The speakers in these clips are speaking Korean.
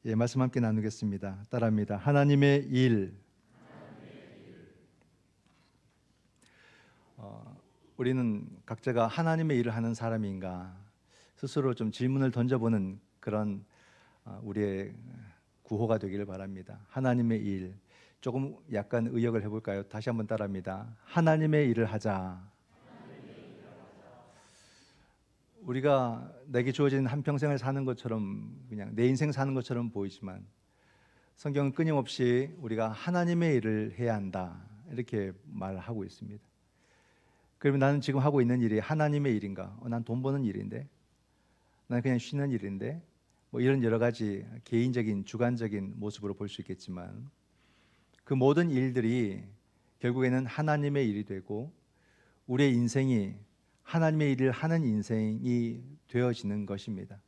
예, 말씀 함께 나누겠습니다. 따라합니다. 하나님의 일. 우리는 각자가 하나님의 일을 하는 사람인가 스스로 좀 질문을 던져보는 그런 우리의 구호가 되기를 바랍니다. 하나님의 일. 조금 약간 의역을 해볼까요? 다시 한번 따라합니다. 하나님의 일을 하자. 우리가 내게 주어진 한평생을 사는 것처럼 그냥 내 인생 사는 것처럼 보이지만 성경은 끊임없이 우리가 하나님의 일을 해야 한다 이렇게 말하고 있습니다. 그러면 나는 지금 하고 있는 일이 하나님의 일인가? 난 돈 버는 일인데, 난 그냥 쉬는 일인데, 뭐 이런 여러 가지 개인적인 주관적인 모습으로 볼 수 있겠지만 그 모든 일들이 결국에는 하나님의 일이 되고 우리의 인생이 하나님의 일을 하는 인생이 되어지는 것입니다.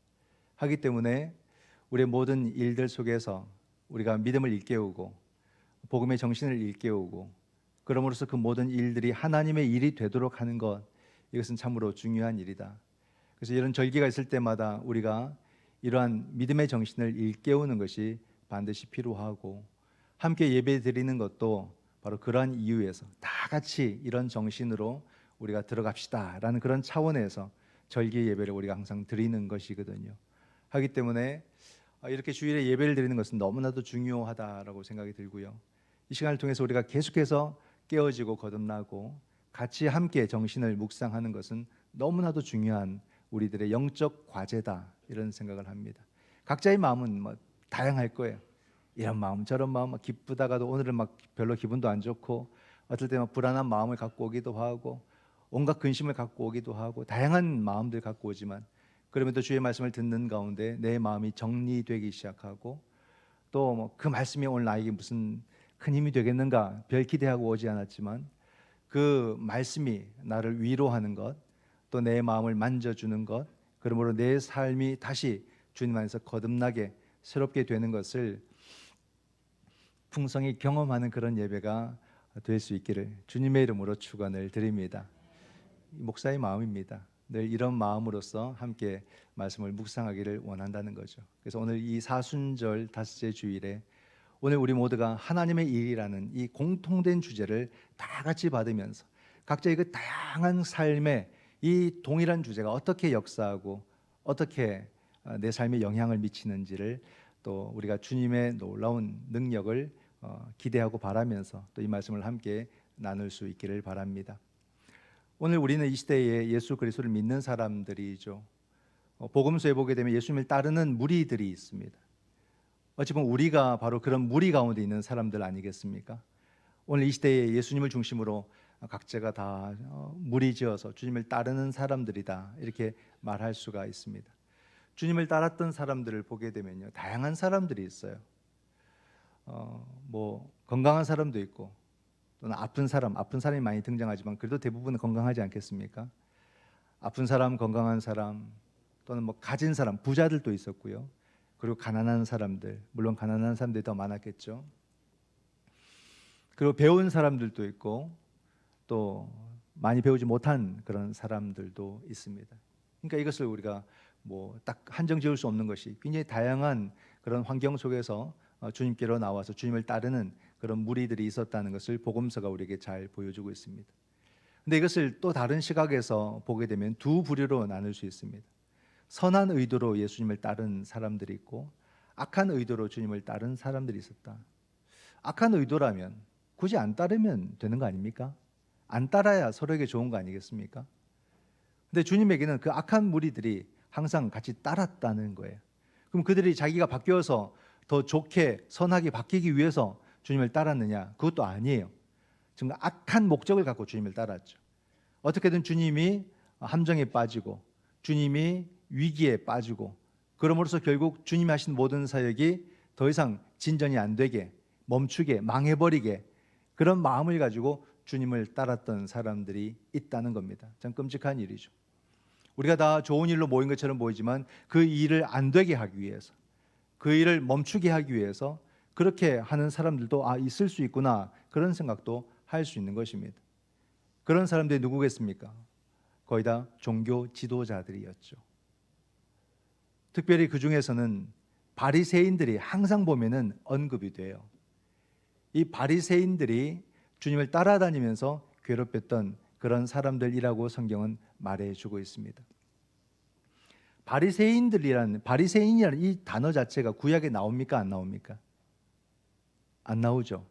하기 때문에 우리의 모든 일들 속에서 우리가 믿음을 일깨우고 복음의 정신을 일깨우고 그럼으로써 그 모든 일들이 하나님의 일이 되도록 하는 것, 이것은 참으로 중요한 일이다. 그래서 이런 절기가 있을 때마다 우리가 이러한 믿음의 정신을 일깨우는 것이 반드시 필요하고 함께 예배 드리는 것도 바로 그러한 이유에서 다 같이 이런 정신으로 우리가 들어갑시다 라는 그런 차원에서 절기 예배를 우리가 항상 드리는 것이거든요. 하기 때문에 이렇게 주일에 예배를 드리는 것은 너무나도 중요하다라고 생각이 들고요. 이 시간을 통해서 우리가 계속해서 깨어지고 거듭나고 같이 함께 정신을 묵상하는 것은 너무나도 중요한 우리들의 영적 과제다 이런 생각을 합니다. 각자의 마음은 뭐 다양할 거예요. 이런 마음 저런 마음, 기쁘다가도 오늘은 막 별로 기분도 안 좋고 어떨 때 막 불안한 마음을 갖고 오기도 하고 온갖 근심을 갖고 오기도 하고 다양한 마음들 갖고 오지만 그럼에도 주의 말씀을 듣는 가운데 내 마음이 정리되기 시작하고 또 뭐 그 말씀이 오늘 나에게 무슨 큰 힘이 되겠는가 별 기대하고 오지 않았지만 그 말씀이 나를 위로하는 것, 또 내 마음을 만져주는 것, 그러므로 내 삶이 다시 주님 안에서 거듭나게 새롭게 되는 것을 풍성히 경험하는 그런 예배가 될 수 있기를 주님의 이름으로 축원을 드립니다. 목사의 마음입니다. 늘 이런 마음으로서 함께 말씀을 묵상하기를 원한다는 거죠. 그래서 오늘 이 사순절 다섯째 주일에 오늘 우리 모두가 하나님의 일이라는 이 공통된 주제를 다 같이 받으면서 각자의 그 다양한 삶에 이 동일한 주제가 어떻게 역사하고 어떻게 내 삶에 영향을 미치는지를 또 우리가 주님의 놀라운 능력을 기대하고 바라면서 또 이 말씀을 함께 나눌 수 있기를 바랍니다. 오늘 우리는 이 시대에 예수 그리스도를 믿는 사람들이죠. 복음서에 보게 되면 예수님을 따르는 무리들이 있습니다. 어찌 보면 우리가 바로 그런 무리 가운데 있는 사람들 아니겠습니까? 오늘 이 시대에 예수님을 중심으로 각자가 다 무리지어서 주님을 따르는 사람들이다 이렇게 말할 수가 있습니다. 주님을 따랐던 사람들을 보게 되면요, 다양한 사람들이 있어요. 뭐 건강한 사람도 있고 또는 아픈 사람이 많이 등장하지만 그래도 대부분은 건강하지 않겠습니까? 아픈 사람, 건강한 사람, 또는 뭐 가진 사람, 부자들도 있었고요. 그리고 가난한 사람들, 물론 가난한 사람들이 더 많았겠죠. 그리고 배운 사람들도 있고 또 많이 배우지 못한 그런 사람들도 있습니다. 그러니까 이것을 우리가 뭐 딱 한정 지을 수 없는 것이 굉장히 다양한 그런 환경 속에서 주님께로 나와서 주님을 따르는 그런 무리들이 있었다는 것을 복음서가 우리에게 잘 보여주고 있습니다. 근데 이것을 또 다른 시각에서 보게 되면 두 부류로 나눌 수 있습니다. 선한 의도로 예수님을 따른 사람들이 있고 악한 의도로 주님을 따른 사람들이 있었다. 악한 의도라면 굳이 안 따르면 되는 거 아닙니까? 안 따라야 서로에게 좋은 거 아니겠습니까? 근데 주님에게는 그 악한 무리들이 항상 같이 따랐다는 거예요. 그럼 그들이 자기가 바뀌어서 더 좋게 선하게 바뀌기 위해서 주님을 따랐느냐? 그것도 아니에요. 정말 악한 목적을 갖고 주님을 따랐죠. 어떻게든 주님이 함정에 빠지고 주님이 위기에 빠지고 그럼으로써 결국 주님이 하신 모든 사역이 더 이상 진전이 안 되게 멈추게 망해버리게 그런 마음을 가지고 주님을 따랐던 사람들이 있다는 겁니다. 참 끔찍한 일이죠. 우리가 다 좋은 일로 모인 것처럼 보이지만 그 일을 안 되게 하기 위해서 그 일을 멈추게 하기 위해서 그렇게 하는 사람들도 있을 수 있구나 그런 생각도 할 수 있는 것입니다. 그런 사람들이 누구겠습니까? 거의 다 종교 지도자들이었죠. 특별히 그 중에서는 바리새인들이 항상 보면은 언급이 돼요. 이 바리새인들이 주님을 따라다니면서 괴롭혔던 그런 사람들이라고 성경은 말해주고 있습니다. 바리새인이라는 이 단어 자체가 구약에 나옵니까? 안 나옵니까? 안 나오죠.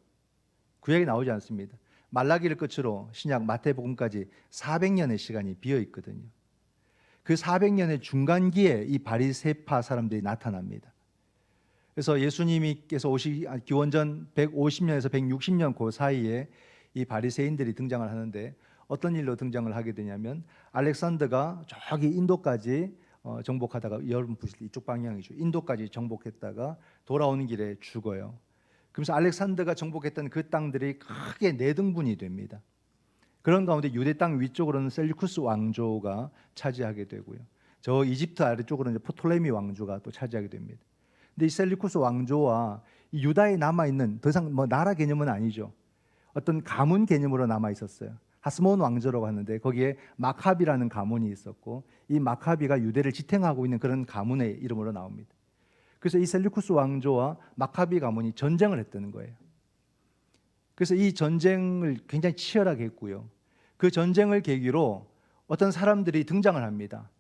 구약에 나오지 않습니다. 말라기를 끝으로 신약 마태복음까지 400년의 시간이 비어 있거든요. 그 400년의 중간기에 이 바리새파 사람들이 나타납니다. 그래서 예수님께서 기원전 150년에서 160년 그 사이에 이 바리새인들이 등장을 하는데 어떤 일로 등장을 하게 되냐면 알렉산더가 저기 인도까지 정복하다가 여러분 보실 때 이쪽 방향이죠. 인도까지 정복했다가 돌아오는 길에 죽어요. 그래서 알렉산더가 정복했던 그 땅들이 크게 네 등분이 됩니다. 그런 가운데 유대 땅 위쪽으로는 셀류쿠스 왕조가 차지하게 되고요. 저 이집트 아래쪽으로는 포톨레미 왕조가 또 차지하게 됩니다. 근데 이 셀류쿠스 왕조와 이 유다에 남아 있는 더 이상 뭐 나라 개념은 아니죠. 어떤 가문 개념으로 남아 있었어요. 하스몬 왕조라고 하는데 거기에 마카비라는 가문이 있었고 이 마카비가 유대를 지탱하고 있는 그런 가문의 이름으로 나옵니다. 그래서 이 셀류쿠스 왕조와 마카비 가문이 전쟁을 했다는 거예요. 그래서 이 전쟁을 굉장히 치열하게 했고요. 그 전쟁을 계기로 어떤 사람들이 등장을 합니다.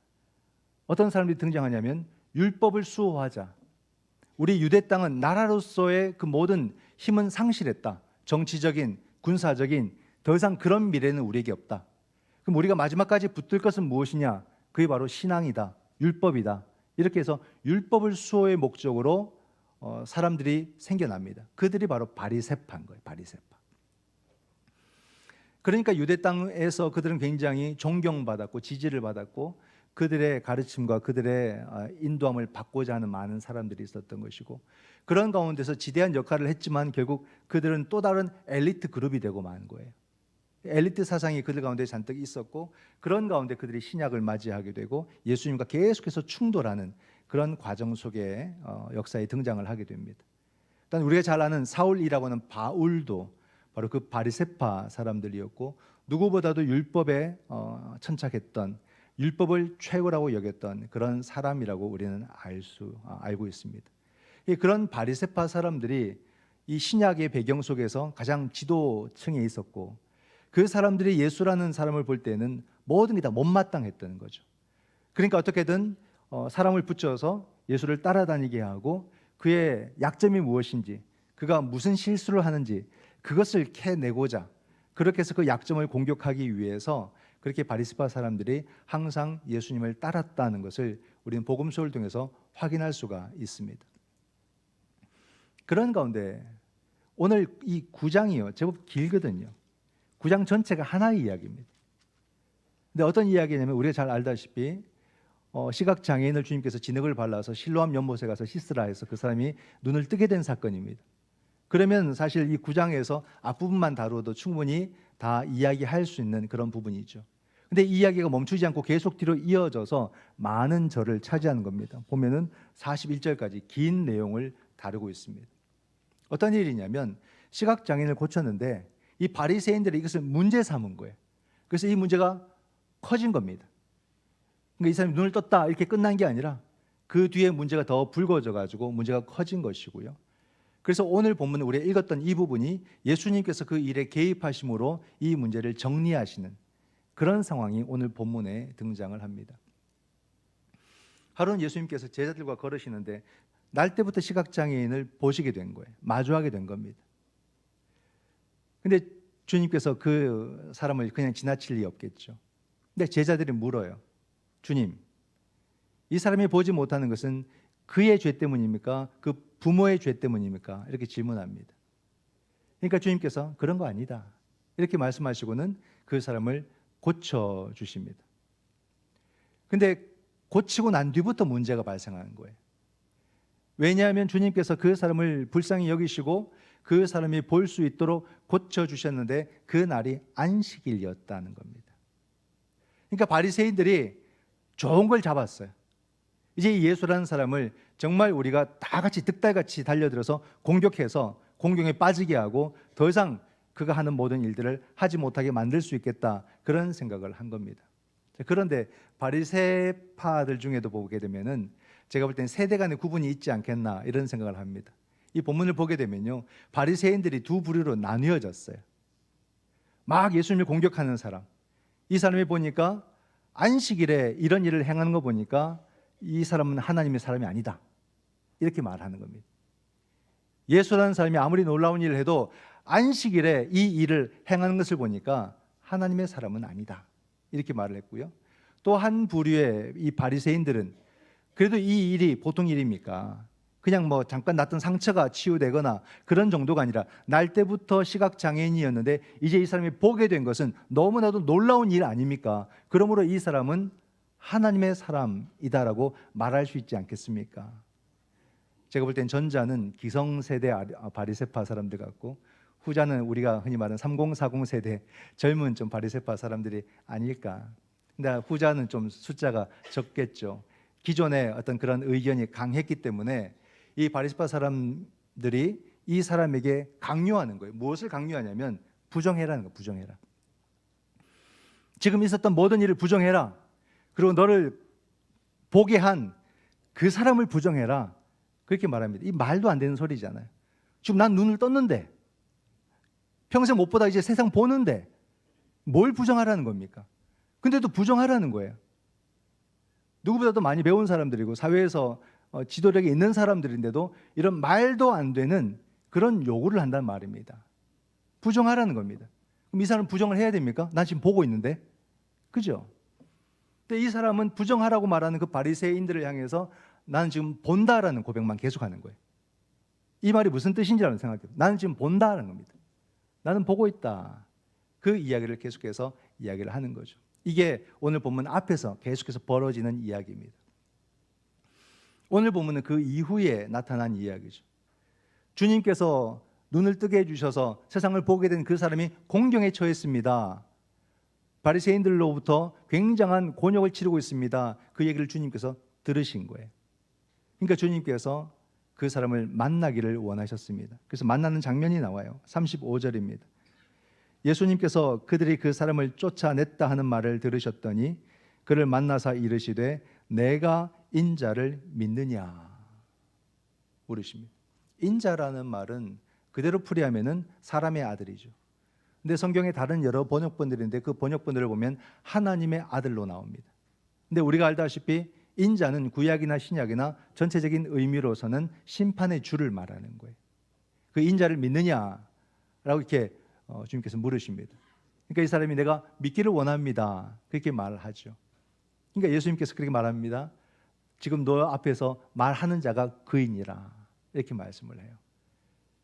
어떤 사람들이 등장하냐면 율법을 수호하자. 우리 유대 땅은 나라로서의 그 모든 힘은 상실했다. 정치적인, 군사적인 더 이상 그런 미래는 우리에게 없다. 그럼 우리가 마지막까지 붙들 것은 무엇이냐? 그게 바로 신앙이다. 율법이다. 이렇게 해서 율법을 수호의 목적으로 사람들이 생겨납니다. 그들이 바로 바리새파인 거예요. 바리새파. 그러니까 유대 땅에서 그들은 굉장히 존경받았고 지지를 받았고 그들의 가르침과 그들의 인도함을 받고자 하는 많은 사람들이 있었던 것이고 그런 가운데서 지대한 역할을 했지만 결국 그들은 또 다른 엘리트 그룹이 되고 만 거예요. 엘리트 사상이 그들 가운데 잔뜩 있었고 그런 가운데 그들이 신약을 맞이하게 되고 예수님과 계속해서 충돌하는 그런 과정 속에 역사에 등장을 하게 됩니다. 일단 우리가 잘 아는 사울이라고 하는 바울도 바로 그 바리새파 사람들이었고 누구보다도 율법에 천착했던 율법을 최고라고 여겼던 그런 사람이라고 우리는 알고 있습니다. 그런 바리새파 사람들이 이 신약의 배경 속에서 가장 지도층에 있었고 그 사람들이 예수라는 사람을 볼 때는 모든 게 다 못마땅했다는 거죠. 그러니까 어떻게든 사람을 붙여서 예수를 따라다니게 하고 그의 약점이 무엇인지 그가 무슨 실수를 하는지 그것을 캐내고자 그렇게 해서 그 약점을 공격하기 위해서 그렇게 바리새파 사람들이 항상 예수님을 따랐다는 것을 우리는 복음서를 통해서 확인할 수가 있습니다. 그런 가운데 오늘 이 9장이요 제법 길거든요. 9장 전체가 하나의 이야기입니다. 근데 어떤 이야기냐면 우리가 잘 알다시피 시각장애인을 주님께서 진흙을 발라서 실로암 연못에 가서 씻으라 해서 그 사람이 눈을 뜨게 된 사건입니다. 그러면 사실 이 9장에서 앞부분만 다루어도 충분히 다 이야기할 수 있는 그런 부분이죠. 근데 이 이야기가 멈추지 않고 계속 뒤로 이어져서 많은 절을 차지하는 겁니다. 보면은 41절까지 긴 내용을 다루고 있습니다. 어떤 일이냐면 시각장애인을 고쳤는데 이 바리새인들이 이것을 문제 삼은 거예요. 그래서 이 문제가 커진 겁니다. 그러니까 이 사람이 눈을 떴다 이렇게 끝난 게 아니라 그 뒤에 문제가 더 불거져 가지고 문제가 커진 것이고요. 그래서 오늘 본문 우리가 읽었던 이 부분이 예수님께서 그 일에 개입하심으로 이 문제를 정리하시는 그런 상황이 오늘 본문에 등장을 합니다. 하루는 예수님께서 제자들과 걸으시는데 날 때부터 시각장애인을 보시게 된 거예요. 마주하게 된 겁니다. 근데 주님께서 그 사람을 그냥 지나칠 리 없겠죠. 근데 제자들이 물어요. 주님, 이 사람이 보지 못하는 것은 그의 죄 때문입니까? 그 부모의 죄 때문입니까? 이렇게 질문합니다. 그러니까 주님께서 그런 거 아니다. 이렇게 말씀하시고는 그 사람을 고쳐주십니다. 근데 고치고 난 뒤부터 문제가 발생하는 거예요. 왜냐하면 주님께서 그 사람을 불쌍히 여기시고 그 사람이 볼 수 있도록 고쳐주셨는데 그 날이 안식일이었다는 겁니다. 그러니까 바리새인들이 좋은 걸 잡았어요. 이제 예수라는 사람을 정말 우리가 다 같이 득달같이 달려들어서 공격해서 공경에 빠지게 하고 더 이상 그가 하는 모든 일들을 하지 못하게 만들 수 있겠다 그런 생각을 한 겁니다. 그런데 바리새파들 중에도 보게 되면은 제가 볼 때는 세대 간의 구분이 있지 않겠나 이런 생각을 합니다. 이 본문을 보게 되면요, 바리새인들이 두 부류로 나뉘어졌어요. 막 예수님을 공격하는 사람, 이 사람이 보니까 안식일에 이런 일을 행하는 거 보니까 이 사람은 하나님의 사람이 아니다, 이렇게 말하는 겁니다. 예수라는 사람이 아무리 놀라운 일을 해도 안식일에 이 일을 행하는 것을 보니까 하나님의 사람은 아니다, 이렇게 말을 했고요. 또 한 부류의 이 바리새인들은 그래도 이 일이 보통 일입니까? 그냥 뭐 잠깐 났던 상처가 치유되거나 그런 정도가 아니라 날 때부터 시각장애인이었는데 이제 이 사람이 보게 된 것은 너무나도 놀라운 일 아닙니까? 그러므로 이 사람은 하나님의 사람이다라고 말할 수 있지 않겠습니까? 제가 볼 땐 전자는 기성세대 바리새파 사람들 같고, 후자는 우리가 흔히 말하는 3040 세대 젊은 좀 바리새파 사람들이 아닐까. 근데 후자는 좀 숫자가 적겠죠. 기존의 어떤 그런 의견이 강했기 때문에 이 바리새파 사람들이 이 사람에게 강요하는 거예요. 무엇을 강요하냐면 부정해라는 거예요. 부정해라. 지금 있었던 모든 일을 부정해라. 그리고 너를 보게 한 그 사람을 부정해라, 그렇게 말합니다. 이 말도 안 되는 소리잖아요. 지금 난 눈을 떴는데, 평생 못 보다 이제 세상 보는데 뭘 부정하라는 겁니까? 근데도 부정하라는 거예요. 누구보다도 많이 배운 사람들이고 사회에서 지도력이 있는 사람들인데도 이런 말도 안 되는 그런 요구를 한단 말입니다. 부정하라는 겁니다. 그럼 이 사람은 부정을 해야 됩니까? 난 지금 보고 있는데. 그죠? 근데 이 사람은 부정하라고 말하는 그 바리새인들을 향해서 나는 지금 본다라는 고백만 계속하는 거예요. 이 말이 무슨 뜻인지라는 생각해요. 나는 지금 본다라는 겁니다. 나는 보고 있다. 그 이야기를 계속해서 이야기를 하는 거죠. 이게 오늘 본문 앞에서 계속해서 벌어지는 이야기입니다. 오늘 본문은 그 이후에 나타난 이야기죠. 주님께서 눈을 뜨게 해주셔서 세상을 보게 된 그 사람이 공경에 처했습니다. 바리새인들로부터 굉장한 곤욕을 치르고 있습니다. 그 얘기를 주님께서 들으신 거예요. 그러니까 주님께서 그 사람을 만나기를 원하셨습니다. 그래서 만나는 장면이 나와요. 35절입니다. 예수님께서 그들이 그 사람을 쫓아냈다 하는 말을 들으셨더니 그를 만나사 이르시되 내가 인자를 믿느냐 물으십니다. 인자라는 말은 그대로 풀이하면은 사람의 아들이죠. 근데 성경에 다른 여러 번역본들인데 그 번역본들을 보면 하나님의 아들로 나옵니다. 근데 우리가 알다시피 인자는 구약이나 신약이나 전체적인 의미로서는 심판의 주를 말하는 거예요. 그 인자를 믿느냐라고 이렇게 주님께서 물으십니다. 그러니까 이 사람이 내가 믿기를 원합니다, 그렇게 말을 하죠. 그러니까 예수님께서 그렇게 말합니다. 지금 너 앞에서 말하는 자가 그이니라, 이렇게 말씀을 해요.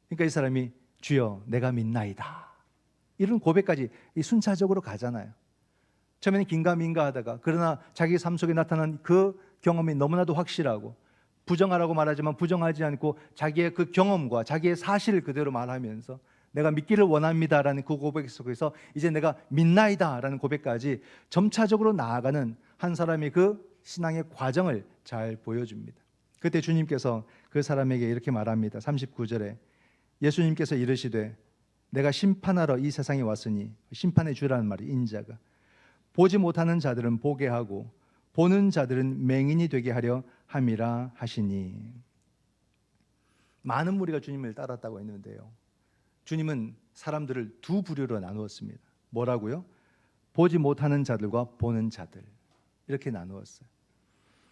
그러니까 이 사람이 주여 내가 믿나이다, 이런 고백까지 순차적으로 가잖아요. 처음에는 긴가민가 하다가 그러나 자기 삶 속에 나타난 그 경험이 너무나도 확실하고 부정하라고 말하지만 부정하지 않고 자기의 그 경험과 자기의 사실을 그대로 말하면서 내가 믿기를 원합니다라는 그 고백 속에서 이제 내가 믿나이다라는 고백까지 점차적으로 나아가는 한 사람의 그 신앙의 과정을 잘 보여줍니다. 그때 주님께서 그 사람에게 이렇게 말합니다. 39절에 예수님께서 이르시되 내가 심판하러 이 세상에 왔으니, 심판의 주라는 말이 인자가, 보지 못하는 자들은 보게 하고 보는 자들은 맹인이 되게 하려 함이라 하시니. 많은 무리가 주님을 따랐다고 했는데요, 주님은 사람들을 두 부류로 나누었습니다. 뭐라고요? 보지 못하는 자들과 보는 자들, 이렇게 나누었어요.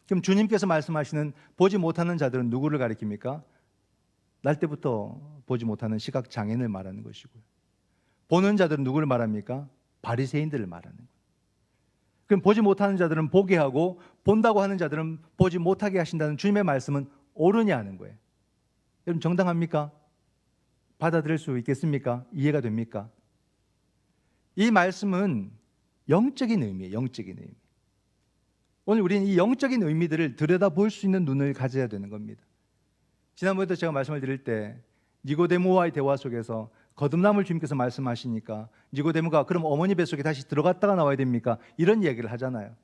그럼 주님께서 말씀하시는 보지 못하는 자들은 누구를 가리킵니까? 날 때부터 보지 못하는 시각장애인을 말하는 것이고요. 보는 자들은 누구를 말합니까? 바리새인들을 말하는 거예요. 그럼 보지 못하는 자들은 보게 하고 본다고 하는 자들은 보지 못하게 하신다는 주님의 말씀은 옳으냐 하는 거예요. 여러분 정당합니까? 받아들일 수 있겠습니까? 이해가 됩니까? 이 말씀은 영적인 의미예요. 영적인 의미. 오늘 우리는 이 영적인 의미들을 들여다볼 수 있는 눈을 가져야 되는 겁니다. 지난번에도 제가 말씀을 드릴 때 니고데모와의 대화 속에서 거듭남을 주님께서 말씀하시니까 니고데모가 그럼 어머니 뱃속에 다시 들어갔다가 나와야 됩니까? 이런 이야기를 하잖아요.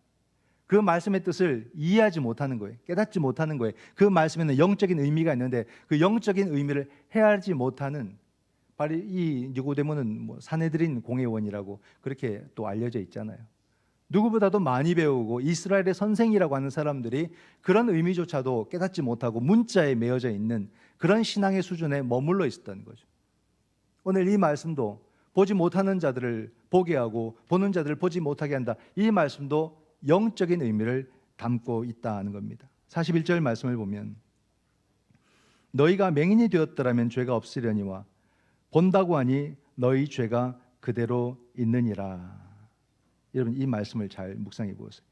그 말씀의 뜻을 이해하지 못하는 거예요. 깨닫지 못하는 거예요. 그 말씀에는 영적인 의미가 있는데 그 영적인 의미를 헤아리지 못하는, 바로 이 니고데모는 사내들인 공회원이라고 그렇게 또 알려져 있잖아요. 누구보다도 많이 배우고 이스라엘의 선생이라고 하는 사람들이 그런 의미조차도 깨닫지 못하고 문자에 매여져 있는 그런 신앙의 수준에 머물러 있었던 거죠. 오늘 이 말씀도 보지 못하는 자들을 보게 하고 보는 자들을 보지 못하게 한다. 이 말씀도 영적인 의미를 담고 있다는 겁니다. 41절 말씀을 보면 너희가 맹인이 되었더라면 죄가 없으려니와 본다고 하니 너희 죄가 그대로 있느니라. 여러분 이 말씀을 잘 묵상해 보세요.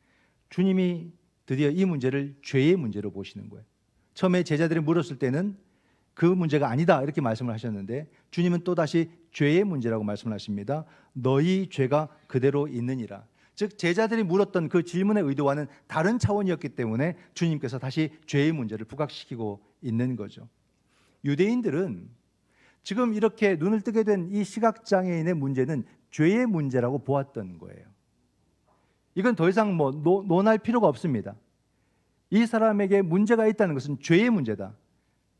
주님이 드디어 이 문제를 죄의 문제로 보시는 거예요. 처음에 제자들이 물었을 때는 그 문제가 아니다 이렇게 말씀을 하셨는데 주님은 또다시 죄의 문제라고 말씀을 하십니다. 너희 죄가 그대로 있느니라. 즉 제자들이 물었던 그 질문의 의도와는 다른 차원이었기 때문에 주님께서 다시 죄의 문제를 부각시키고 있는 거죠. 유대인들은 지금 이렇게 눈을 뜨게 된 이 시각장애인의 문제는 죄의 문제라고 보았던 거예요. 이건 더 이상 논할 필요가 없습니다. 이 사람에게 문제가 있다는 것은 죄의 문제다.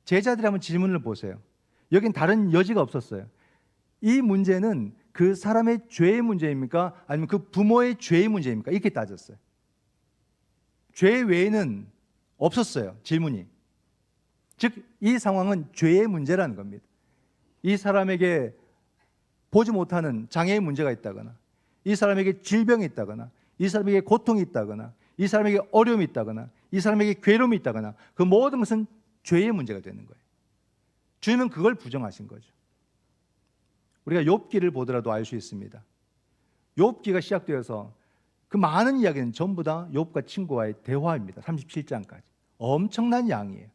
제자들이 한번 질문을 보세요. 여긴 다른 여지가 없었어요. 이 문제는 그 사람의 죄의 문제입니까? 아니면 그 부모의 죄의 문제입니까? 이렇게 따졌어요. 죄 외에는 없었어요. 질문이. 즉 이 상황은 죄의 문제라는 겁니다. 이 사람에게 보지 못하는 장애의 문제가 있다거나 이 사람에게 질병이 있다거나 이 사람에게 고통이 있다거나 이 사람에게 어려움이 있다거나 이 사람에게 괴로움이 있다거나 그 모든 것은 죄의 문제가 되는 거예요. 주님은 그걸 부정하신 거죠. 우리가 욥기를 보더라도 알 수 있습니다. 욥기가 시작되어서 그 많은 이야기는 전부 다 욥과 친구와의 대화입니다. 37장까지. 엄청난 양이에요.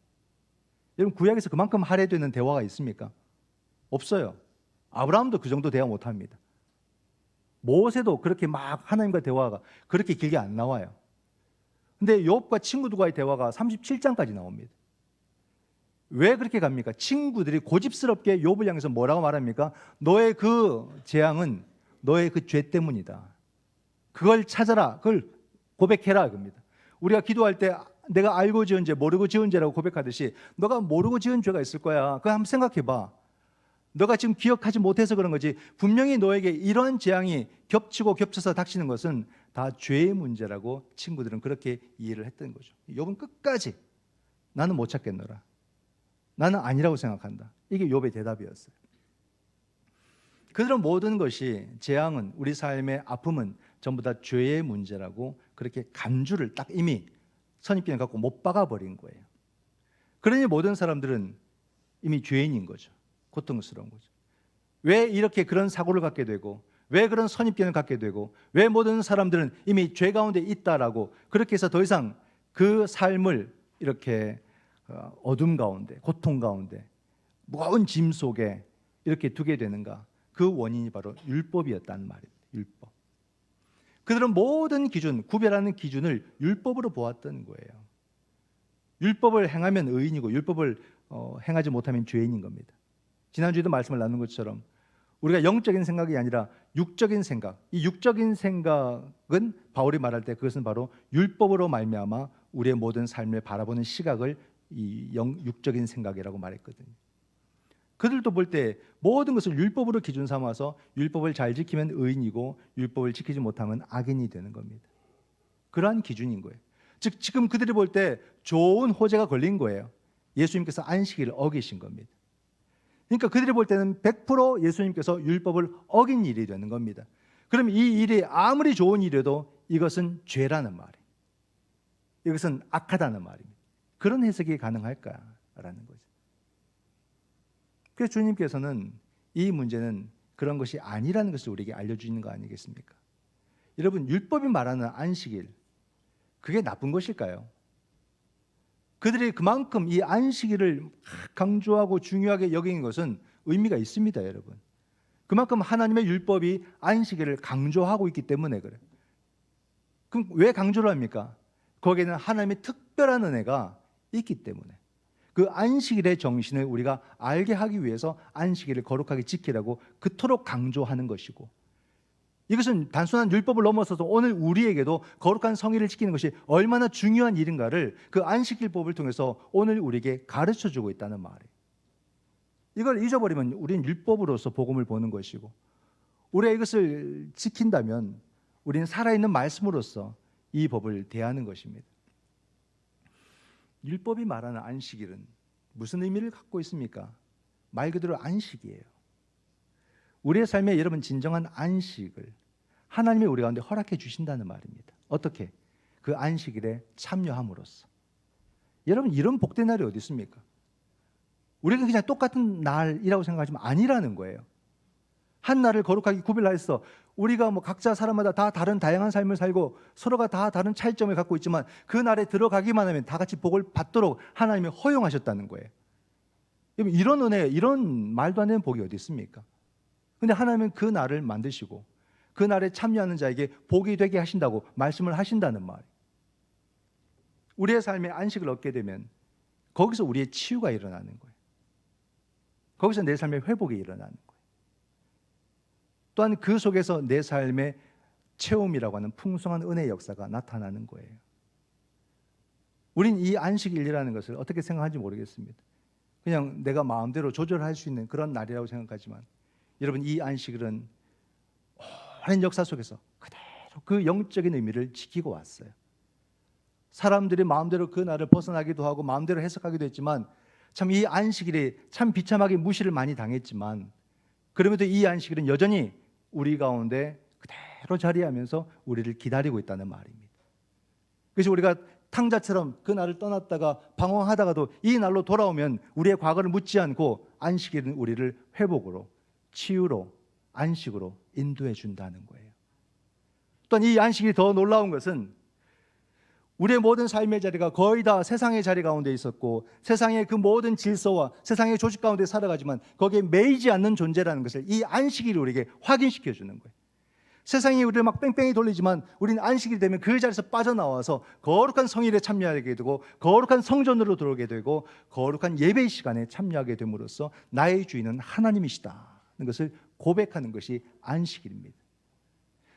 여러분 구약에서 그만큼 할애되는 대화가 있습니까? 없어요. 아브라함도 그 정도 대화 못합니다. 모세도 그렇게 막 하나님과 대화가 그렇게 길게 안 나와요. 근데 욥과 친구들과의 대화가 37장까지 나옵니다. 왜 그렇게 갑니까? 친구들이 고집스럽게 욥을 향해서 뭐라고 말합니까? 너의 그 재앙은 너의 그 죄 때문이다. 그걸 찾아라. 그걸 고백해라. 그겁니다. 우리가 기도할 때 내가 알고 지은 죄, 모르고 지은 죄라고 고백하듯이 너가 모르고 지은 죄가 있을 거야. 그거 한번 생각해 봐. 너가 지금 기억하지 못해서 그런 거지. 분명히 너에게 이런 재앙이 겹치고 겹쳐서 닥치는 것은 다 죄의 문제라고 친구들은 그렇게 이해를 했던 거죠. 욥은 끝까지 나는 못 찾겠노라. 나는 아니라고 생각한다. 이게 욥의 대답이었어요. 그들은 모든 것이 재앙은 우리 삶의 아픔은 전부 다 죄의 문제라고 그렇게 간주를 딱 이미 선입견을 갖고 못 박아버린 거예요. 그러니 모든 사람들은 이미 죄인인 거죠. 고통스러운 거죠. 왜 이렇게 그런 사고를 갖게 되고 왜 그런 선입견을 갖게 되고 왜 모든 사람들은 이미 죄 가운데 있다라고 그렇게 해서 더 이상 그 삶을 이렇게 어둠 가운데 고통 가운데 무거운 짐 속에 이렇게 두게 되는가? 그 원인이 바로 율법이었다는 말입니다. 율법. 그들은 모든 기준, 구별하는 기준을 율법으로 보았던 거예요. 율법을 행하면 의인이고 율법을 행하지 못하면 죄인인 겁니다. 지난주에도 말씀을 나눈 것처럼 우리가 영적인 생각이 아니라 육적인 생각, 이 육적인 생각은 바울이 말할 때 그것은 바로 율법으로 말미암아 우리의 모든 삶을 바라보는 시각을 이 육적인 생각이라고 말했거든요. 그들도 볼 때 모든 것을 율법으로 기준 삼아서 율법을 잘 지키면 의인이고 율법을 지키지 못하면 악인이 되는 겁니다. 그러한 기준인 거예요. 즉 지금 그들이 볼 때 좋은 호재가 걸린 거예요. 예수님께서 안식일을 어기신 겁니다. 그러니까 그들이 볼 때는 100% 예수님께서 율법을 어긴 일이 되는 겁니다. 그럼 이 일이 아무리 좋은 일이라도 이것은 죄라는 말이에요. 이것은 악하다는 말입니다. 그런 해석이 가능할까라는 거죠. 그래서 주님께서는 이 문제는 그런 것이 아니라는 것을 우리에게 알려주시는 거 아니겠습니까? 여러분 율법이 말하는 안식일 그게 나쁜 것일까요? 그들이 그만큼 이 안식일을 강조하고 중요하게 여기는 것은 의미가 있습니다, 여러분. 그만큼 하나님의 율법이 안식일을 강조하고 있기 때문에 그래요. 그럼 왜 강조를 합니까? 거기에는 하나님의 특별한 은혜가 있기 때문에. 그 안식일의 정신을 우리가 알게 하기 위해서 안식일을 거룩하게 지키라고 그토록 강조하는 것이고, 이것은 단순한 율법을 넘어서서 오늘 우리에게도 거룩한 성의를 지키는 것이 얼마나 중요한 일인가를 그 안식일법을 통해서 오늘 우리에게 가르쳐주고 있다는 말이에요. 이걸 잊어버리면 우리는 율법으로서 복음을 보는 것이고, 우리가 이것을 지킨다면 우리는 살아있는 말씀으로서 이 법을 대하는 것입니다. 율법이 말하는 안식일은 무슨 의미를 갖고 있습니까? 말 그대로 안식이에요. 우리의 삶에 여러분 진정한 안식을 하나님이 우리 가운데 허락해 주신다는 말입니다. 어떻게? 그 안식일에 참여함으로써. 여러분 이런 복된 날이 어디 있습니까? 우리는 그냥 똑같은 날이라고 생각하지만 아니라는 거예요. 한 날을 거룩하게 구별하여서 우리가 뭐 각자 사람마다 다 다른 다양한 삶을 살고 서로가 다 다른 차이점을 갖고 있지만 그 날에 들어가기만 하면 다 같이 복을 받도록 하나님이 허용하셨다는 거예요. 이런 은혜, 이런 말도 안 되는 복이 어디 있습니까? 근데 하나님은 그 날을 만드시고 그 날에 참여하는 자에게 복이 되게 하신다고 말씀을 하신다는 말. 우리의 삶에 안식을 얻게 되면 거기서 우리의 치유가 일어나는 거예요. 거기서 내 삶의 회복이 일어나는 거예요. 또한 그 속에서 내 삶의 체험이라고 하는 풍성한 은혜의 역사가 나타나는 거예요. 우린 이 안식일이라는 것을 어떻게 생각하는지 모르겠습니다. 그냥 내가 마음대로 조절할 수 있는 그런 날이라고 생각하지만 여러분 이 안식일은 오랜 역사 속에서 그대로 그 영적인 의미를 지키고 왔어요. 사람들이 마음대로 그 날을 벗어나기도 하고 마음대로 해석하기도 했지만 참 이 안식일이 참 비참하게 무시를 많이 당했지만 그럼에도 이 안식일은 여전히 우리 가운데 그대로 자리하면서 우리를 기다리고 있다는 말입니다. 그래서 우리가 탕자처럼 그 날을 떠났다가 방황하다가도 이 날로 돌아오면 우리의 과거를 묻지 않고 안식일은 우리를 회복으로, 치유로, 안식으로 인도해 준다는 거예요. 또한 이 안식이 더 놀라운 것은 우리의 모든 삶의 자리가 거의 다 세상의 자리 가운데 있었고 세상의 그 모든 질서와 세상의 조직 가운데 살아가지만 거기에 매이지 않는 존재라는 것을 이 안식일이 우리에게 확인시켜 주는 거예요. 세상이 우리를 막 뺑뺑이 돌리지만 우리는 안식일이 되면 그 자리에서 빠져나와서 거룩한 성일에 참여하게 되고 거룩한 성전으로 들어오게 되고 거룩한 예배 시간에 참여하게 됨으로써 나의 주인은 하나님이시다는 것을 고백하는 것이 안식일입니다.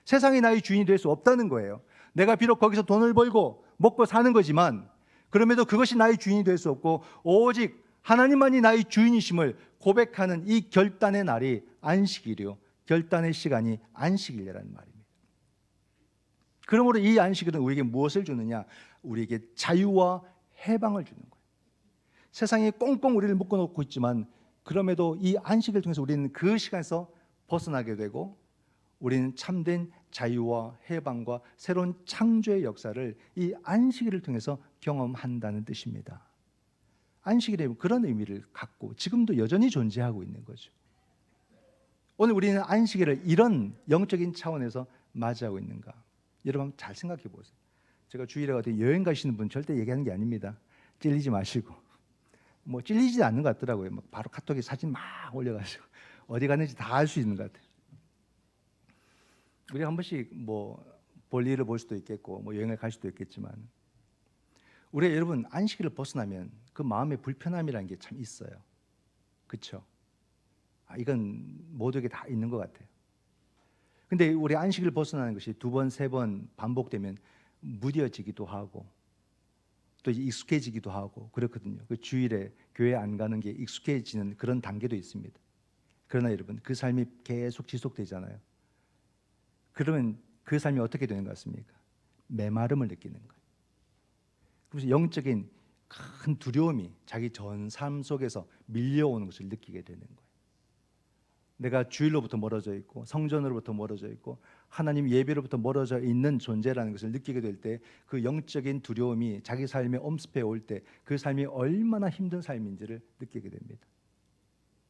세상이 나의 주인이 될 수 없다는 거예요. 내가 비록 거기서 돈을 벌고 먹고 사는 거지만 그럼에도 그것이 나의 주인이 될 수 없고 오직 하나님만이 나의 주인이심을 고백하는 이 결단의 날이 안식일이요, 결단의 시간이 안식일이라는 말입니다. 그러므로 이 안식일은 우리에게 무엇을 주느냐? 우리에게 자유와 해방을 주는 거예요. 세상이 꽁꽁 우리를 묶어놓고 있지만 그럼에도 이 안식을 통해서 우리는 그 시간에서 벗어나게 되고 우리는 참된 자유와 해방과 새로운 창조의 역사를 이 안식일을 통해서 경험한다는 뜻입니다. 안식일에 그런 의미를 갖고 지금도 여전히 존재하고 있는 거죠. 오늘 우리는 안식일을 이런 영적인 차원에서 맞이하고 있는가? 여러분 잘 생각해 보세요. 제가 주일에 어디 여행 가시는 분 절대 얘기하는 게 아닙니다. 찔리지 마시고. 뭐 찔리지 않는 것 같더라고요. 막 바로 카톡에 사진 막 올려가지고 어디 갔는지 다 알 수 있는 것 같아요. 우리가 한 번씩 뭐 볼일을 볼 수도 있겠고 뭐 여행을 갈 수도 있겠지만 우리가 여러분 안식일을 벗어나면 그 마음의 불편함이라는 게 참 있어요. 그렇죠? 이건 모두에게 다 있는 것 같아요. 근데 우리 안식일을 벗어나는 것이 두 번, 세 번 반복되면 무뎌지기도 하고 또 익숙해지기도 하고 그렇거든요. 그 주일에 교회 안 가는 게 익숙해지는 그런 단계도 있습니다. 그러나 여러분 그 삶이 계속 지속되잖아요. 그러면 그 삶이 어떻게 되는 것 같습니까? 메마름을 느끼는 거예요. 그래서 영적인 큰 두려움이 자기 전 삶 속에서 밀려오는 것을 느끼게 되는 거예요. 내가 주일로부터 멀어져 있고 성전으로부터 멀어져 있고 하나님 예배로부터 멀어져 있는 존재라는 것을 느끼게 될 때 그 영적인 두려움이 자기 삶에 엄습해 올 때 그 삶이 얼마나 힘든 삶인지를 느끼게 됩니다.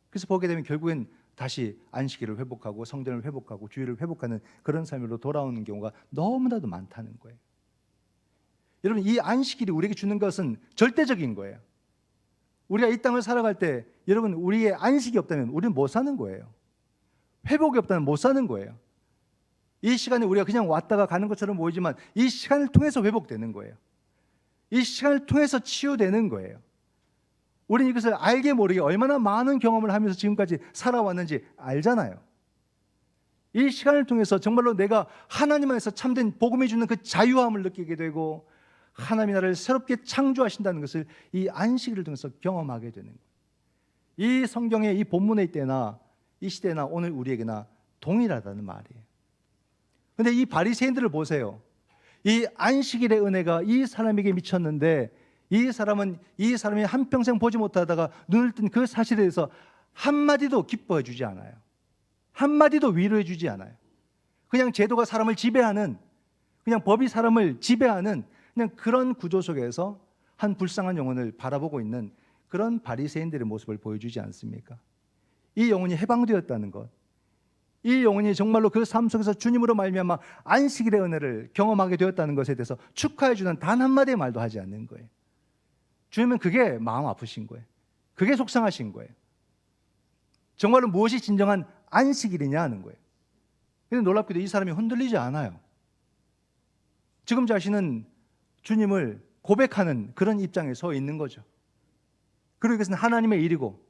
그래서 보게 되면 결국엔 다시 안식일을 회복하고 성전을 회복하고 주일을 회복하는 그런 삶으로 돌아오는 경우가 너무나도 많다는 거예요. 여러분 이 안식일이 우리에게 주는 것은 절대적인 거예요. 우리가 이 땅을 살아갈 때 여러분 우리의 안식이 없다면 우리는 못 사는 거예요. 회복이 없다면 못 사는 거예요. 이 시간에 우리가 그냥 왔다가 가는 것처럼 보이지만 이 시간을 통해서 회복되는 거예요. 이 시간을 통해서 치유되는 거예요. 우리는 이것을 알게 모르게 얼마나 많은 경험을 하면서 지금까지 살아왔는지 알잖아요. 이 시간을 통해서 정말로 내가 하나님 안에서 참된 복음이 주는 그 자유함을 느끼게 되고 하나님이 나를 새롭게 창조하신다는 것을 이 안식일을 통해서 경험하게 되는 거예요. 이 성경의 이 본문의 때나 이 시대나 오늘 우리에게나 동일하다는 말이에요. 근데 이 바리새인들을 보세요. 이 안식일의 은혜가 이 사람에게 미쳤는데 이 사람이 한평생 보지 못하다가 눈을 뜬 그 사실에 대해서 한마디도 기뻐해 주지 않아요. 한마디도 위로해 주지 않아요. 그냥 제도가 사람을 지배하는, 그냥 법이 사람을 지배하는 그냥 그런 구조 속에서 한 불쌍한 영혼을 바라보고 있는 그런 바리새인들의 모습을 보여주지 않습니까? 이 영혼이 해방되었다는 것, 이 영혼이 정말로 그 삶 속에서 주님으로 말미암아 안식일의 은혜를 경험하게 되었다는 것에 대해서 축하해 주는 단 한마디의 말도 하지 않는 거예요. 주님은 그게 마음 아프신 거예요. 그게 속상하신 거예요. 정말로 무엇이 진정한 안식일이냐 하는 거예요. 근데 놀랍게도 이 사람이 흔들리지 않아요. 지금 자신은 주님을 고백하는 그런 입장에 서 있는 거죠. 그리고 이것은 하나님의 일이고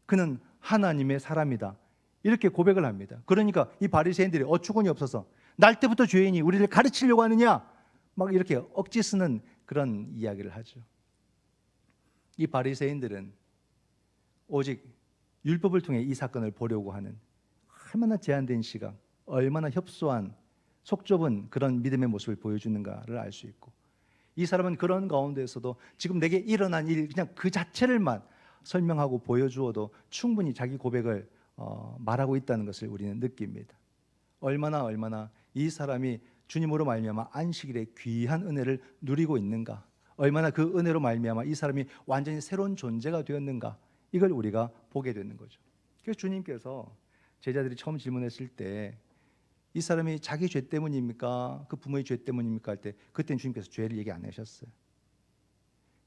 그는 하나님의 사람이다, 이렇게 고백을 합니다. 그러니까 이 바리새인들이 어처구니 없어서 날 때부터 죄인이 우리를 가르치려고 하느냐 막 이렇게 억지 쓰는 그런 이야기를 하죠. 이 바리새인들은 오직 율법을 통해 이 사건을 보려고 하는 얼마나 제한된 시각, 얼마나 협소한 속 좁은 그런 믿음의 모습을 보여주는가를 알 수 있고, 이 사람은 그런 가운데에서도 지금 내게 일어난 일 그냥 그 자체를만 설명하고 보여주어도 충분히 자기 고백을 말하고 있다는 것을 우리는 느낍니다. 얼마나 이 사람이 주님으로 말미암아 안식일의 귀한 은혜를 누리고 있는가, 얼마나 그 은혜로 말미암아 이 사람이 완전히 새로운 존재가 되었는가, 이걸 우리가 보게 되는 거죠. 그래서 주님께서 제자들이 처음 질문했을 때 이 사람이 자기 죄 때문입니까? 그 부모의 죄 때문입니까? 할 때 그때는 주님께서 죄를 얘기 안 하셨어요.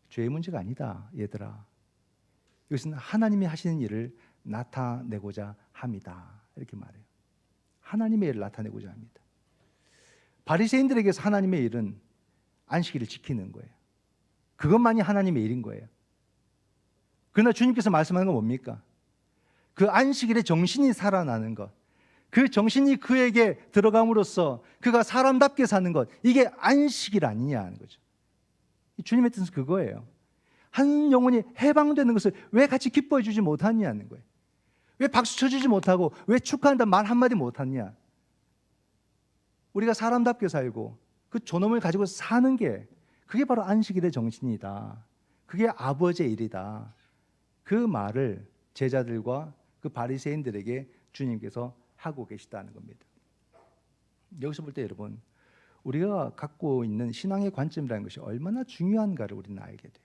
죄의 문제가 아니다, 얘들아. 이것은 하나님이 하시는 일을 나타내고자 합니다, 이렇게 말해요. 하나님의 일을 나타내고자 합니다. 바리새인들에게서 하나님의 일은 안식일을 지키는 거예요. 그것만이 하나님의 일인 거예요. 그러나 주님께서 말씀하는 건 뭡니까? 그 안식일의 정신이 살아나는 것, 그 정신이 그에게 들어감으로써 그가 사람답게 사는 것, 이게 안식일 아니냐 하는 거죠. 주님의 뜻은 그거예요. 한 영혼이 해방되는 것을 왜 같이 기뻐해 주지 못하냐는 거예요. 왜 박수 쳐주지 못하고 왜 축하한다 말 한마디 못하냐. 우리가 사람답게 살고 그 존엄을 가지고 사는 게, 그게 바로 안식일의 정신이다, 그게 아버지의 일이다, 그 말을 제자들과 그 바리새인들에게 주님께서 하고 계시다는 겁니다. 여기서 볼 때 여러분, 우리가 갖고 있는 신앙의 관점이라는 것이 얼마나 중요한가를 우리는 알게 돼요.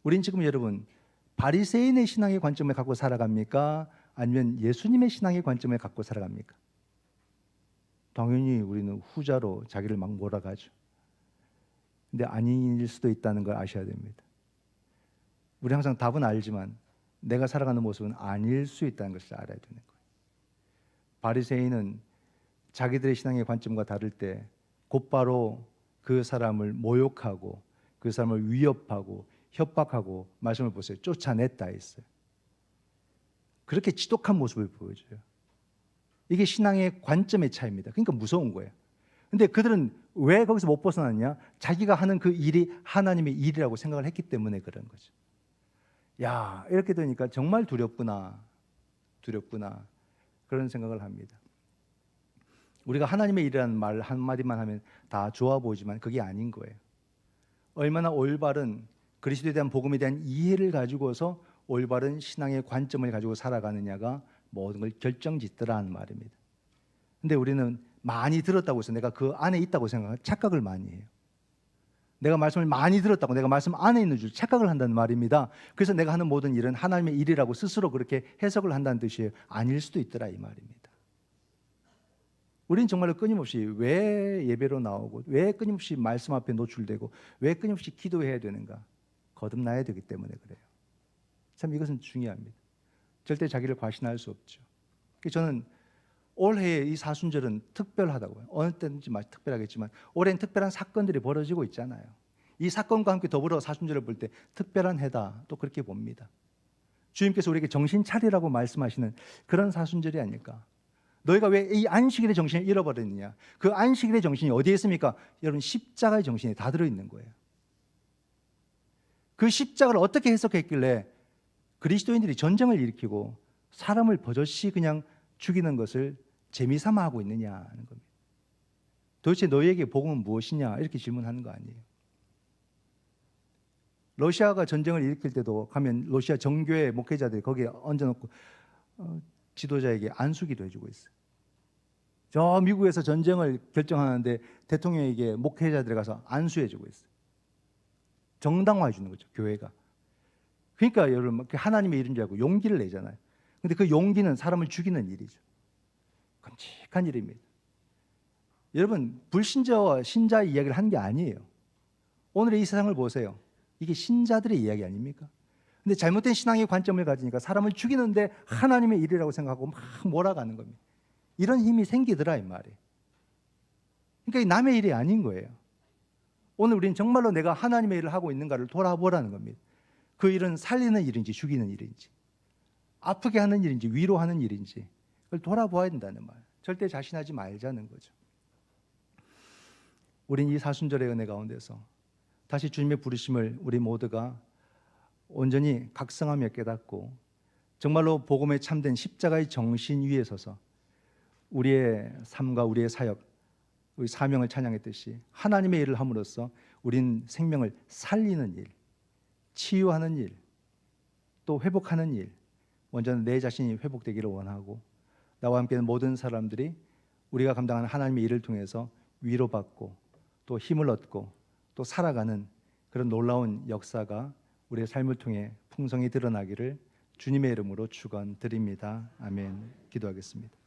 우린 지금 여러분 바리새인의 신앙의 관점을 갖고 살아갑니까? 아니면 예수님의 신앙의 관점을 갖고 살아갑니까? 당연히 우리는 후자로 자기를 막 몰아가죠. 근데 아닐 수도 있다는 걸 아셔야 됩니다. 우리 항상 답은 알지만 내가 살아가는 모습은 아닐 수 있다는 것을 알아야 되는 거예요. 바리새인은 자기들의 신앙의 관점과 다를 때 곧바로 그 사람을 모욕하고 그 사람을 위협하고 협박하고, 말씀을 보세요, 쫓아냈다 했어요. 그렇게 지독한 모습을 보여줘요. 이게 신앙의 관점의 차이입니다. 그러니까 무서운 거예요. 근데 그들은 왜 거기서 못 벗어났냐? 자기가 하는 그 일이 하나님의 일이라고 생각을 했기 때문에 그런 거죠. 야, 이렇게 되니까 정말 두렵구나 그런 생각을 합니다. 우리가 하나님의 일이라는 말 한마디만 하면 다 좋아 보이지만 그게 아닌 거예요. 얼마나 올바른 그리스도에 대한 복음에 대한 이해를 가지고서 올바른 신앙의 관점을 가지고 살아가느냐가 모든 걸 결정짓더라는 말입니다. 근데 우리는 많이 들었다고 해서 내가 그 안에 있다고 생각하는 착각을 많이 해요. 내가 말씀을 많이 들었다고 내가 말씀 안에 있는 줄 착각을 한다는 말입니다. 그래서 내가 하는 모든 일은 하나님의 일이라고 스스로 그렇게 해석을 한다는 뜻이에요. 아닐 수도 있더라, 이 말입니다. 우리는 정말로 끊임없이 왜 예배로 나오고 왜 끊임없이 말씀 앞에 노출되고 왜 끊임없이 기도해야 되는가? 거듭나야 되기 때문에 그래요. 참 이것은 중요합니다. 절대 자기를 과신할 수 없죠. 저는 올해의 이 사순절은 특별하다고요. 어느 때든지 특별하겠지만 올해는 특별한 사건들이 벌어지고 있잖아요. 이 사건과 함께 더불어 사순절을 볼 때 특별한 해다, 또 그렇게 봅니다. 주님께서 우리에게 정신 차리라고 말씀하시는 그런 사순절이 아닐까. 너희가 왜 이 안식일의 정신을 잃어버렸느냐? 그 안식일의 정신이 어디에 있습니까? 여러분, 십자가의 정신이 다 들어있는 거예요. 그 십자가를 어떻게 해석했길래 그리스도인들이 전쟁을 일으키고 사람을 버젓이 그냥 죽이는 것을 재미삼아 하고 있느냐 하는 겁니다. 도대체 너희에게 복음은 무엇이냐? 이렇게 질문하는 거 아니에요. 러시아가 전쟁을 일으킬 때도 가면 러시아 정교회 목회자들이 거기에 얹어놓고 지도자에게 안수기도 해주고 있어요. 저 미국에서 전쟁을 결정하는데 대통령에게 목회자들이 가서 안수해주고 있어요. 정당화해 주는 거죠, 교회가. 그러니까 여러분, 하나님의 일인 줄 알고 용기를 내잖아요. 근데 그 용기는 사람을 죽이는 일이죠. 끔찍한 일입니다. 여러분, 불신자와 신자의 이야기를 한 게 아니에요. 오늘의 이 세상을 보세요. 이게 신자들의 이야기 아닙니까? 근데 잘못된 신앙의 관점을 가지니까 사람을 죽이는데 하나님의 일이라고 생각하고 막 몰아가는 겁니다. 이런 힘이 생기더라 이 말이에요. 그러니까 남의 일이 아닌 거예요. 오늘 우리는 정말로 내가 하나님의 일을 하고 있는가를 돌아보라는 겁니다. 그 일은 살리는 일인지 죽이는 일인지, 아프게 하는 일인지 위로하는 일인지 그걸 돌아보아야 된다는 말. 절대 자신하지 말자는 거죠. 우린 이 사순절의 은혜 가운데서 다시 주님의 부르심을 우리 모두가 온전히 각성하며 깨닫고 정말로 복음에 참된 십자가의 정신 위에 서서 우리의 삶과 우리의 사역, 우리 사명을 찬양했듯이 하나님의 일을 함으로써 우린 생명을 살리는 일, 치유하는 일, 또 회복하는 일, 먼저는 내 자신이 회복되기를 원하고 나와 함께는 모든 사람들이 우리가 감당하는 하나님의 일을 통해서 위로받고 또 힘을 얻고 또 살아가는 그런 놀라운 역사가 우리의 삶을 통해 풍성히 드러나기를 주님의 이름으로 축원드립니다. 아멘. 기도하겠습니다.